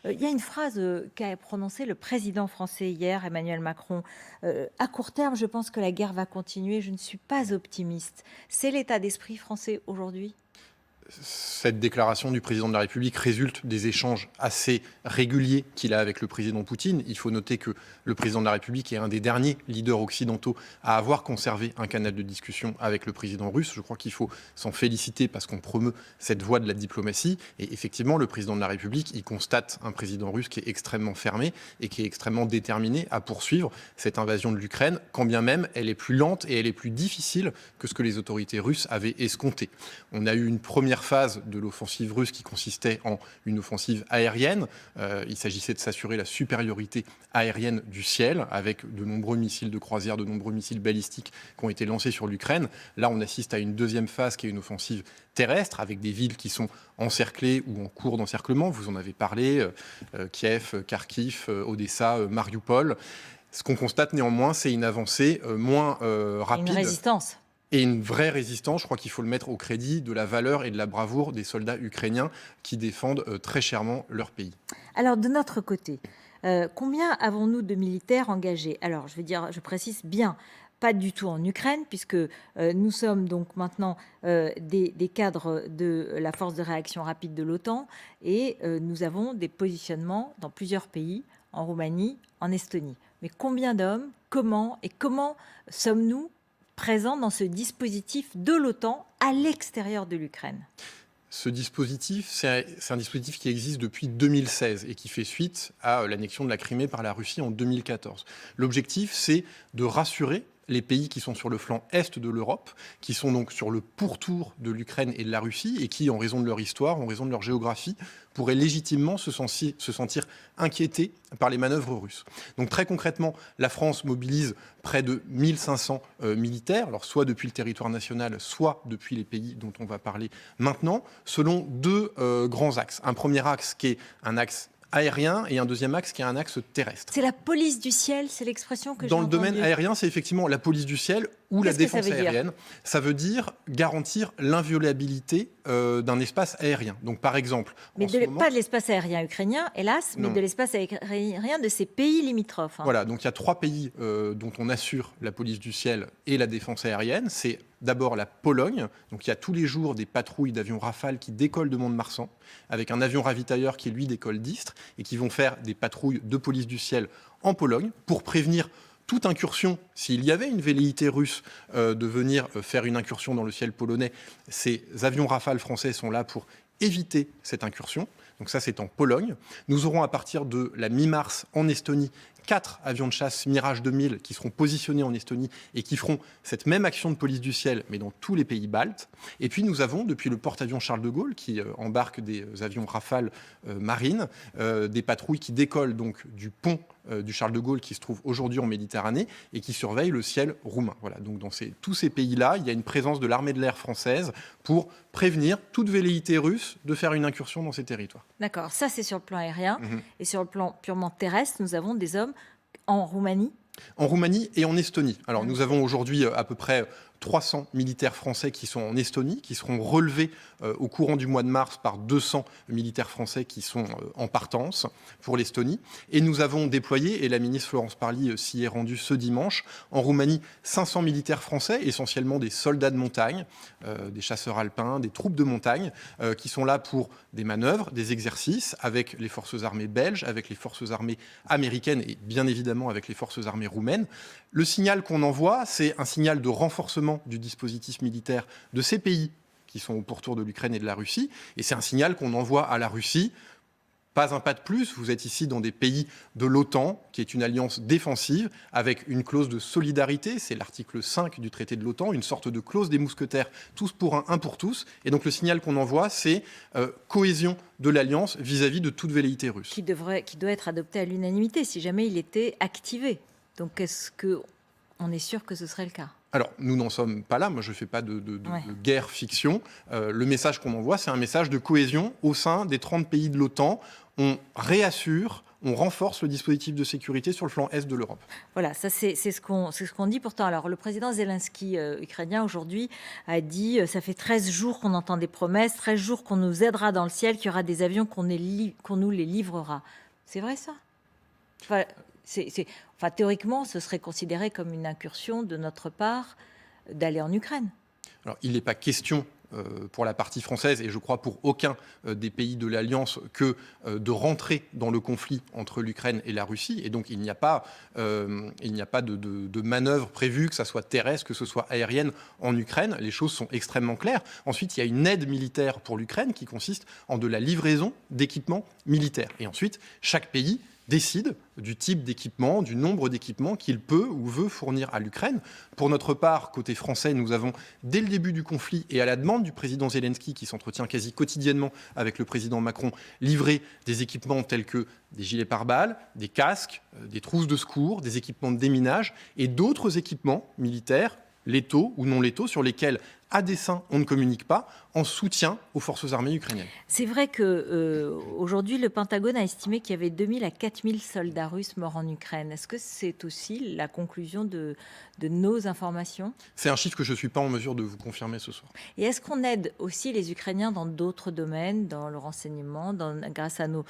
Il y a une phrase, qu'a prononcée le président français hier, Emmanuel Macron. «À court terme, je pense que la guerre va continuer, je ne suis pas optimiste». C'est l'état d'esprit français aujourd'hui? Cette déclaration du président de la République résulte des échanges assez réguliers qu'il a avec le président Poutine. Il faut noter que le président de la République est un des derniers leaders occidentaux à avoir conservé un canal de discussion avec le président russe. Je crois qu'il faut s'en féliciter parce qu'on promeut cette voie de la diplomatie. Et effectivement, le président de la République, il constate un président russe qui est extrêmement fermé et qui est extrêmement déterminé à poursuivre cette invasion de l'Ukraine, quand bien même elle est plus lente et elle est plus difficile que ce que les autorités russes avaient escompté. On a eu une première phase de l'offensive russe qui consistait en une offensive aérienne. Il s'agissait de s'assurer la supériorité aérienne du ciel avec de nombreux missiles de croisière, de nombreux missiles balistiques qui ont été lancés sur l'Ukraine. Là, on assiste à une deuxième phase qui est une offensive terrestre avec des villes qui sont encerclées ou en cours d'encerclement. Vous en avez parlé, Kiev, Kharkiv, Odessa, Mariupol. Ce qu'on constate néanmoins, c'est une avancée moins Une rapide résistance? et une vraie résistance. Je crois qu'il faut le mettre au crédit de la valeur et de la bravoure des soldats ukrainiens qui défendent très chèrement leur pays. Alors de notre côté, combien avons-nous de militaires engagés? Alors je veux dire, je précise bien, pas du tout en Ukraine puisque, nous sommes donc maintenant, des cadres de la force de réaction rapide de l'OTAN et nous avons des positionnements dans plusieurs pays, en Roumanie, en Estonie. Mais combien d'hommes? Comment sommes-nous présents dans ce dispositif de l'OTAN à l'extérieur de l'Ukraine? Ce dispositif, c'est un dispositif qui existe depuis 2016 et qui fait suite à l'annexion de la Crimée par la Russie en 2014. L'objectif, c'est de rassurer les pays qui sont sur le flanc est de l'Europe, qui sont donc sur le pourtour de l'Ukraine et de la Russie, et qui, en raison de leur histoire, en raison de leur géographie, pourraient légitimement se sentir inquiétés par les manœuvres russes. Donc très concrètement, la France mobilise près de 1500 militaires, alors soit depuis le territoire national, soit depuis les pays dont on va parler maintenant, selon deux grands axes. Un premier axe qui est un axe aérien et un deuxième axe qui est un axe terrestre. C'est la police du ciel, c'est l'expression que j'ai Dans le entendue. domaine aérien, c'est effectivement la police du ciel ou la Qu'est-ce que ça défense veut dire? aérienne. Ça veut dire garantir l'inviolabilité d'un espace aérien. Donc par exemple, Mais en ce moment, pas de l'espace aérien ukrainien, hélas, mais non. de l'espace aérien de ces pays limitrophes, hein. Voilà, donc il y a trois pays dont on assure la police du ciel et la défense aérienne. C'est d'abord la Pologne. Donc il y a tous les jours des patrouilles d'avions Rafale qui décollent de Mont-de-Marsan avec un avion ravitailleur qui lui décolle d'Istres et qui vont faire des patrouilles de police du ciel en Pologne pour prévenir toute incursion, s'il y avait une velléité russe de venir faire une incursion dans le ciel polonais. Ces avions Rafale français sont là pour éviter cette incursion. Donc ça, c'est en Pologne. Nous aurons à partir de la mi-mars en Estonie 4 avions de chasse Mirage 2000 qui seront positionnés en Estonie et qui feront cette même action de police du ciel, mais dans tous les pays baltes. Et puis nous avons, depuis le porte-avions Charles de Gaulle, qui embarque des avions Rafale marine, des patrouilles qui décollent donc du pont du Charles de Gaulle qui se trouve aujourd'hui en Méditerranée et qui surveillent le ciel roumain. Voilà, donc dans tous ces pays-là, il y a une présence de l'armée de l'air française pour prévenir toute velléité russe de faire une incursion dans ces territoires. D'accord, ça c'est sur le plan aérien. Et sur le plan purement terrestre, nous avons des hommes en Roumanie. En Roumanie et en Estonie. Alors nous avons aujourd'hui à peu près 300 militaires français qui sont en Estonie, qui seront relevés au courant du mois de mars par 200 militaires français qui sont en partance pour l'Estonie. Et nous avons déployé, et la ministre Florence Parly s'y est rendue ce dimanche, en Roumanie 500 militaires français, essentiellement des soldats de montagne, des chasseurs alpins, des troupes de montagne, qui sont là pour des manœuvres, des exercices avec les forces armées belges, avec les forces armées américaines et bien évidemment avec les forces armées roumaines. Le signal qu'on envoie, c'est un signal de renforcement du dispositif militaire de ces pays qui sont au pourtour de l'Ukraine et de la Russie. Et c'est un signal qu'on envoie à la Russie. Pas un pas de plus, vous êtes ici dans des pays de l'OTAN, qui est une alliance défensive, avec une clause de solidarité, c'est l'article 5 du traité de l'OTAN, une sorte de clause des mousquetaires, tous pour un pour tous. Et donc le signal qu'on envoie, c'est cohésion de l'alliance vis-à-vis de toute velléité russe. Qui doit être adopté à l'unanimité si jamais il était activé. Donc est-ce qu'on est sûr que ce serait le cas? Alors, nous n'en sommes pas là. Moi, je ne fais pas de guerre fiction. Le message qu'on envoie, c'est un message de cohésion au sein des 30 pays de l'OTAN. on réassure, on renforce le dispositif de sécurité sur le flanc est de l'Europe. Voilà, ça c'est ce qu'on dit pourtant. Alors le président Zelensky ukrainien aujourd'hui a dit ça fait 13 jours qu'on entend des promesses, 13 jours qu'on nous aidera dans le ciel, qu'il y aura des avions qu'on nous les livrera. C'est vrai ça? Enfin, enfin, théoriquement, ce serait considéré comme une incursion de notre part d'aller en Ukraine. Alors, il n'est pas question pour la partie française, et je crois pour aucun des pays de l'Alliance, que de rentrer dans le conflit entre l'Ukraine et la Russie. Et donc, il n'y a pas de manœuvre prévue, que ce soit terrestre, que ce soit aérienne, en Ukraine. Les choses sont extrêmement claires. Ensuite, il y a une aide militaire pour l'Ukraine qui consiste en de la livraison d'équipements militaires. Et ensuite, chaque pays décide du type d'équipement, du nombre d'équipements qu'il peut ou veut fournir à l'Ukraine. Pour notre part, côté français, nous avons, dès le début du conflit et à la demande du président Zelensky, qui s'entretient quasi quotidiennement avec le président Macron, livré des équipements tels que des gilets pare-balles, des casques, des trousses de secours, des équipements de déminage et d'autres équipements militaires, létaux ou non létaux, sur lesquels, à dessein, on ne communique pas, en soutien aux forces armées ukrainiennes. C'est vrai qu'aujourd'hui, le Pentagone a estimé qu'il y avait 2000 à 4000 soldats russes morts en Ukraine. Est-ce que c'est aussi la conclusion de nos informations? C'est un chiffre que je ne suis pas en mesure de vous confirmer ce soir. Et est-ce qu'on aide aussi les Ukrainiens dans d'autres domaines, dans le renseignement, grâce à nos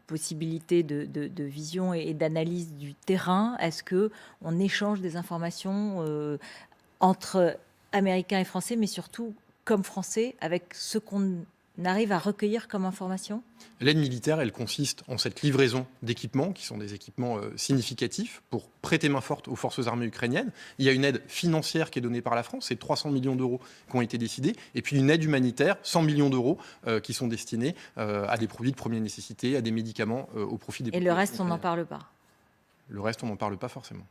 possibilités de vision et d'analyse du terrain? Est-ce qu'on échange des informations entre Américains et Français, mais surtout comme Français, avec ce qu'on arrive à recueillir comme information? L'aide militaire, elle consiste en cette livraison d'équipements, qui sont des équipements significatifs, pour prêter main forte aux forces armées ukrainiennes. Il y a une aide financière qui est donnée par la France, c'est 300 millions d'euros qui ont été décidés, et puis une aide humanitaire, 100 millions d'euros, qui sont destinés à des produits de première nécessité, à des médicaments au profit des Et le populations reste, on n'en ukrainiennes. parle pas? Le reste, on n'en parle pas forcément.